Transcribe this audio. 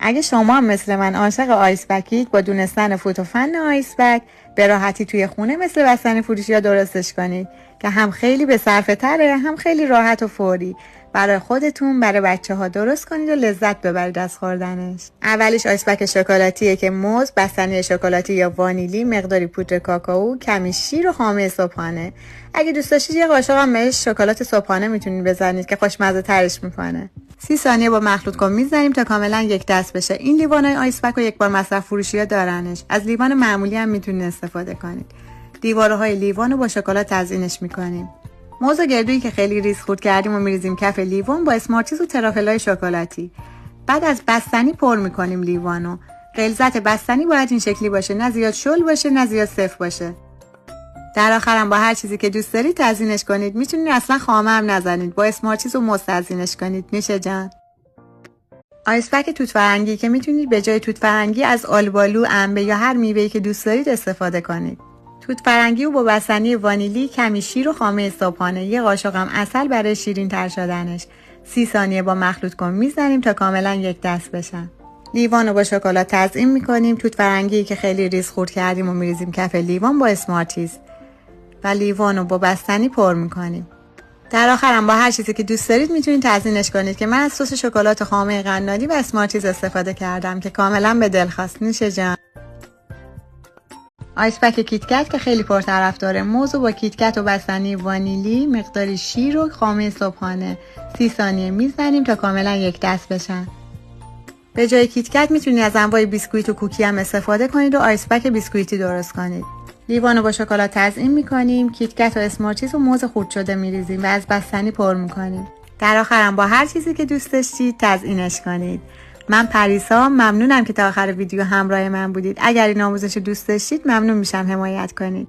اگه شما هم مثل من عاشق آیس بکید، با دونستن فوت و فن آیس بک به راحتی توی خونه مثل بستنی فروشی درستش کنید که هم خیلی به صرفه تره، هم خیلی راحت و فوری. برای خودتون، برای بچه ها درست کنید و لذت ببرید از خوردنش. اولیش آیس بک شکلاتیه که موز، بستنی شکلاتی یا وانیلی، مقداری پودر کاکائو، کمی شیر و خامه صبحانه. اگه دوست داشتید یه قاشق هم بهش شکلات صبحانه میتونید بزنید که خوشمزه ترش میکنه. 30 ثانیه با مخلوط کن میزنیم تا کاملا یک دست بشه. این لیوانای آیس بک رو یک بار مصرف فروشی‌ها دارنش. از لیوان معمولی هم میتونید استفاده کنید. دیوارهای لیوان رو با شکلات تزیینش میکنیم. موز و گردویی که خیلی ریز خورد کردیم و میریزیم کف لیوان با اسمارتیز و ترافلای شکلاتی. بعد از بستنی پر میکنیم لیوانو. غلظت بستنی باید این شکلی باشه، نه زیاد شل باشه نه زیاد سفت باشه. در آخرم با هر چیزی که دوست دارید تزیینش کنید. میتونید اصلا خامه هم نزنید، با اسمارتیز و موز تزیینش کنید. میشه جان. آیس بک توت فرنگی که میتونید به جای توت فرنگی از آلبالو، انبه یا هر میوه‌ای که دوست دارید استفاده کنید. توت فرنگی رو با بستنی وانیلی، کمی شیر و خامه صبحانه، یه قاشق هم عسل برای شیرین تر شدنش. 30 ثانیه با مخلوط کن میزنیم تا کاملا یک دست بشن. لیوان رو با شکلات تزیین میکنیم. توت فرنگی که خیلی ریز خورد کردیم و میریزیم کف لیوان با اسمارتیز و لیوان رو با بستنی پر میکنیم. در آخرم با هر چیزی که دوست دارید میتونید تزیینش کنید که من از سس شکلات خامه قنادی و اسمارتیز استفاده کردم که کاملا به دل خواست. میشه جان. آیس بک کیت کت که خیلی پرطرفداره. موز با کیت کت و بستنی وانیلی، مقداری شیر و خامه صبحانه. 30 ثانیه میزنیم تا کاملا یک دست بشن. به جای کیت کت میتونید از انواع بیسکویت و کوکی هم استفاده کنید و آیس بک بیسکویتی درست کنید. لیوان رو با شکلات تزیین میکنیم. کیت کت و اسمارتیز و موز خورد شده میریزیم و از بستنی پر میکنیم. در آخرم با هر چیزی که دوست داشتید تزیینش کنید. من پریسا، ممنونم که تا آخر ویدیو همراه من بودید. اگر این آموزش دوست داشتید ممنون میشم حمایت کنید.